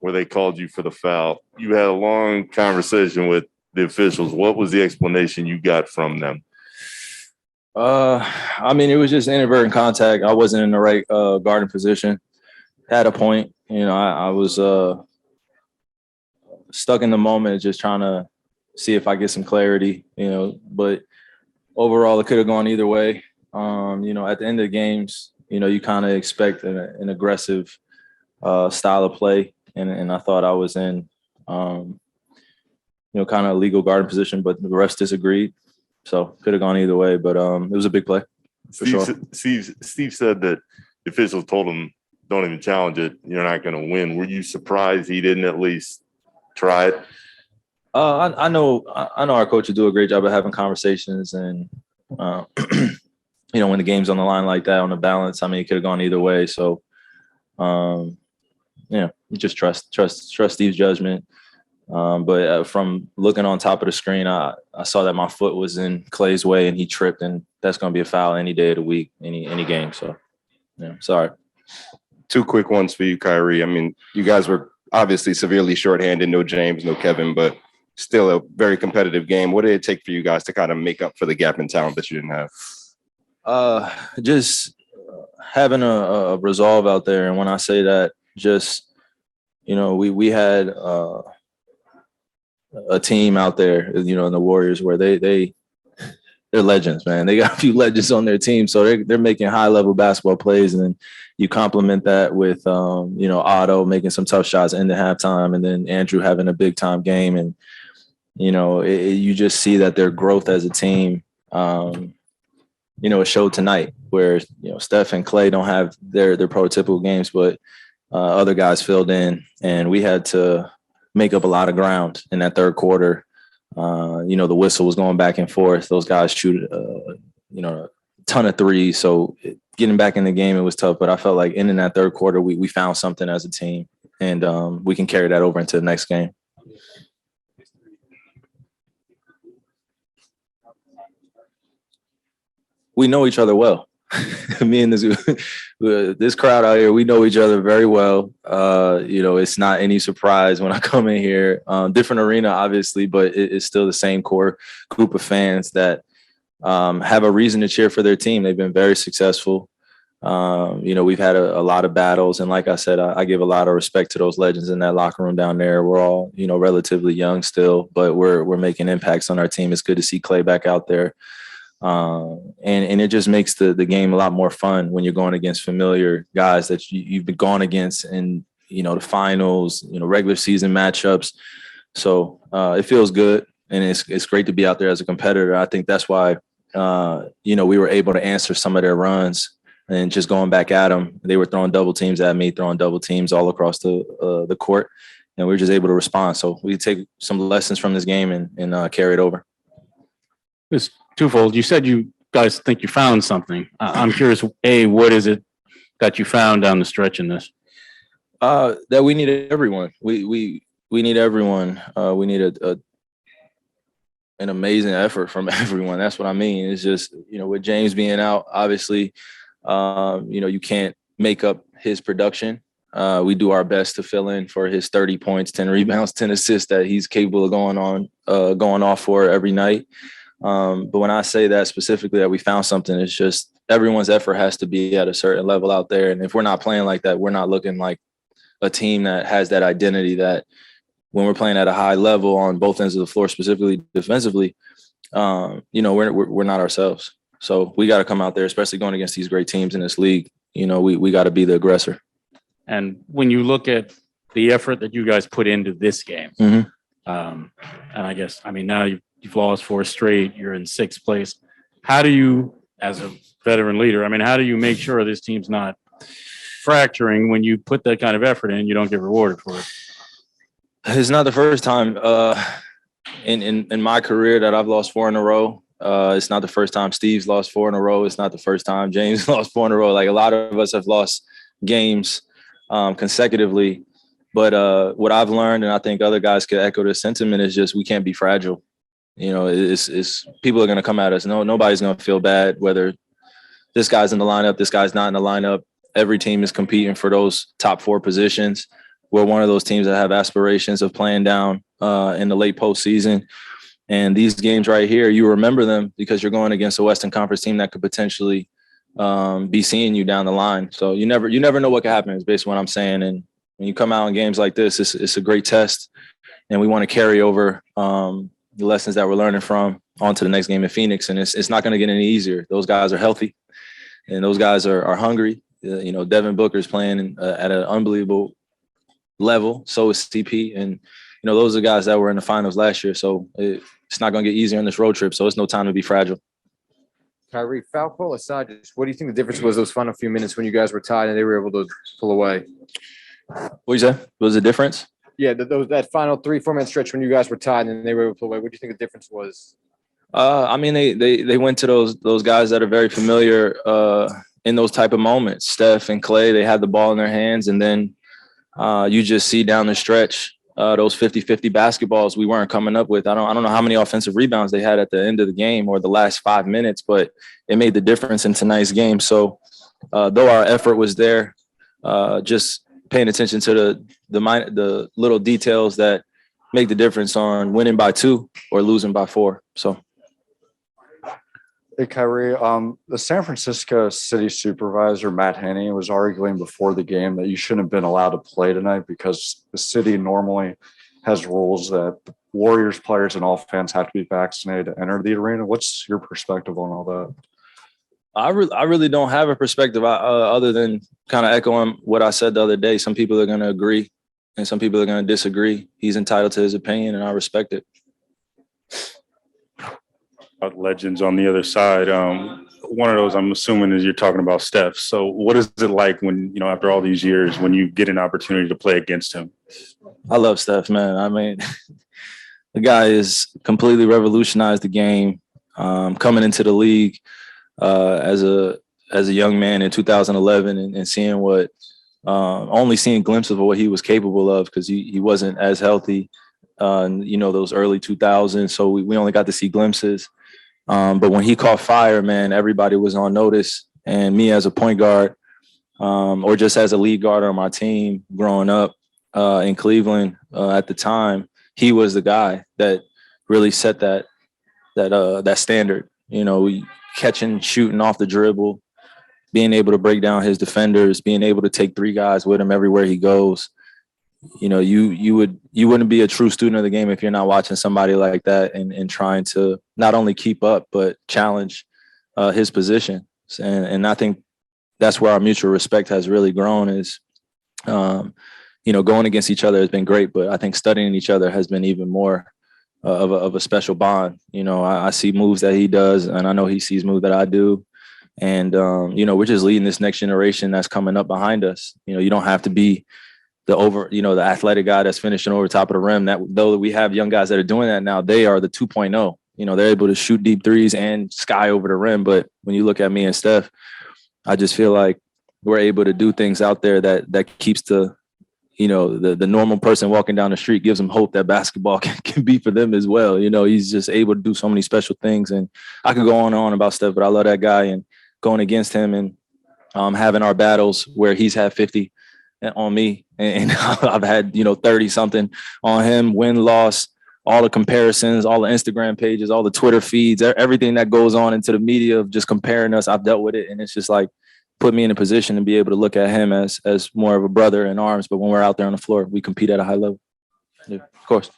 where they called you for the foul. You had a long conversation with the officials. What was the explanation you got from them? I mean, it was just inadvertent contact. I wasn't in the right guarding position. At a point, I was stuck in the moment, just trying to see if I get some clarity, but overall it could have gone either way. At the end of the games, you kind of expect an aggressive style of play. And I thought I was in, kind of legal guarding position, but the refs disagreed. So could have gone either way, but it was a big play for sure. Steve said that the officials told him, don't even challenge it. You're not going to win. Were you surprised he didn't at least try it? I know our coach will do a great job of having conversations, and when the game's on the line like that, on the balance, I mean, it could have gone either way. So, you just trust Steve's judgment. But from looking on top of the screen, I saw that my foot was in Clay's way, and he tripped, and that's going to be a foul any day of the week, any game. So, sorry. Two quick ones for you, Kyrie. I mean, you guys were obviously severely shorthanded, no James, no Kevin, but still a very competitive game. What did it take for you guys to kind of make up for the gap in talent that you didn't have? Just having a resolve out there. And when I say that, just, we had a team out there, in the Warriors where they're legends, man. They got a few legends on their team. So they're making high level basketball plays. And then you complement that with, Otto making some tough shots in the halftime, and then Andrew having a big time game. And, you just see that their growth as a team, it showed tonight where, Steph and Clay don't have their prototypical games, but other guys filled in, and we had to make up a lot of ground in that third quarter. The whistle was going back and forth. Those guys shoot, a ton of threes. So getting back in the game, it was tough. But I felt like in that third quarter, we found something as a team, and we can carry that over into the next game. We know each other well. Me and this crowd out here, we know each other very well. It's not any surprise when I come in here. Different arena, obviously, but it's still the same core group of fans that have a reason to cheer for their team. They've been very successful. We've had a lot of battles, and like I said, I give a lot of respect to those legends in that locker room down there. We're all, relatively young still, but we're making impacts on our team. It's good to see Clay back out there. And it just makes the game a lot more fun when you're going against familiar guys that you've been going against in, the finals, regular season matchups. So it feels good, and it's great to be out there as a competitor. I think that's why, we were able to answer some of their runs and just going back at them. They were throwing double teams at me, throwing double teams all across the court, and we were just able to respond. So we take some lessons from this game and carry it over. It's twofold. You said you guys think you found something. I'm curious, what is it that you found down the stretch in this? That we need everyone. We need everyone. We need an amazing effort from everyone. That's what I mean. It's just, with James being out, obviously, you can't make up his production. We do our best to fill in for his 30 points, 10 rebounds, 10 assists that he's capable of going off for every night. But when I say that specifically, that we found something, it's just everyone's effort has to be at a certain level out there. And if we're not playing like that, we're not looking like a team that has that identity that when we're playing at a high level on both ends of the floor, specifically defensively, we're not ourselves. So we got to come out there, especially going against these great teams in this league. We got to be the aggressor. And when you look at the effort that you guys put into this game, mm-hmm. And I guess, now you've lost 4 straight, you're in 6th place. How do you, as a veteran leader, how do you make sure this team's not fracturing when you put that kind of effort in and you don't get rewarded for it? It's not the first time in my career that I've lost 4 in a row. It's not the first time Steve's lost 4 in a row. It's not the first time James lost 4 in a row. Like, a lot of us have lost games consecutively. But what I've learned, and I think other guys could echo this sentiment, is just we can't be fragile. It's people are going to come at us. Nobody's going to feel bad whether this guy's in the lineup, this guy's not in the lineup. Every team is competing for those top 4 positions. we're one of those teams that have aspirations of playing down in the late postseason. And these games right here, you remember them because you're going against a Western Conference team that could potentially be seeing you down the line. So you never know what could happen is basically what I'm saying. And when you come out in games like this, it's a great test. And we want to carry over the lessons that we're learning from onto the next game in Phoenix. And it's not going to get any easier. Those guys are healthy and those guys are hungry. Devin Booker's playing at an unbelievable level. So is CP. And, those are guys that were in the finals last year. So it's not going to get easier on this road trip. So it's no time to be fragile. Kyrie, foul call aside, what do you think the difference was those final few minutes when you guys were tied and they were able to pull away? What you say? What was the difference? Yeah, that final 3-4 minute stretch when you guys were tied and they were able to pull away. What do you think the difference was? They went to those guys that are very familiar in those type of moments. Steph and Clay, they had the ball in their hands, and then you just see down the stretch those 50-50 basketballs we weren't coming up with. I don't know how many offensive rebounds they had at the end of the game or the last 5 minutes, but it made the difference in tonight's game. So though our effort was there, just paying attention to the little details that make the difference on winning by 2 or losing by 4. So. Hey, Kyrie, the San Francisco city supervisor, Matt Henney, was arguing before the game that you shouldn't have been allowed to play tonight because the city normally has rules that Warriors players and all fans have to be vaccinated to enter the arena. What's your perspective on all that? I really don't have a perspective other than kind of echoing what I said the other day. Some people are going to agree and some people are going to disagree. He's entitled to his opinion and I respect it. Legends on the other side. One of those I'm assuming is you're talking about Steph. So what is it like when, after all these years, when you get an opportunity to play against him? I love Steph, man. I mean, the guy has completely revolutionized the game. Coming into the league as a young man in 2011 and seeing only seeing glimpses of what he was capable of because he wasn't as healthy, those early 2000s. So we only got to see glimpses. But when he caught fire, man, everybody was on notice. And me as a point guard or just as a lead guard on my team growing up in Cleveland at the time, he was the guy that really set that standard. Catching, shooting off the dribble, being able to break down his defenders, being able to take 3 guys with him everywhere he goes. You wouldn't be a true student of the game if you're not watching somebody like that and trying to not only keep up but challenge his position. And I think that's where our mutual respect has really grown is, going against each other has been great, but I think studying each other has been even more of a special bond. I see moves that he does and I know he sees moves that I do. And, we're just leading this next generation that's coming up behind us. You don't have to be the athletic guy that's finishing over top of the rim. That though we have young guys that are doing that now, they are the 2.0. They're able to shoot deep threes and sky over the rim. But when you look at me and Steph, I just feel like we're able to do things out there that keeps the normal person walking down the street, gives them hope that basketball can be for them as well. He's just able to do so many special things. And I could go on and on about Steph, but I love that guy and going against him and having our battles where he's had 50 on me and I've had 30 something on him, win loss, all the comparisons, all the Instagram pages, all the Twitter feeds, everything that goes on into the media of just comparing us. I've dealt with it and it's just like put me in a position to be able to look at him as more of a brother in arms. But when we're out there on the floor, we compete at a high level. Yeah, of course.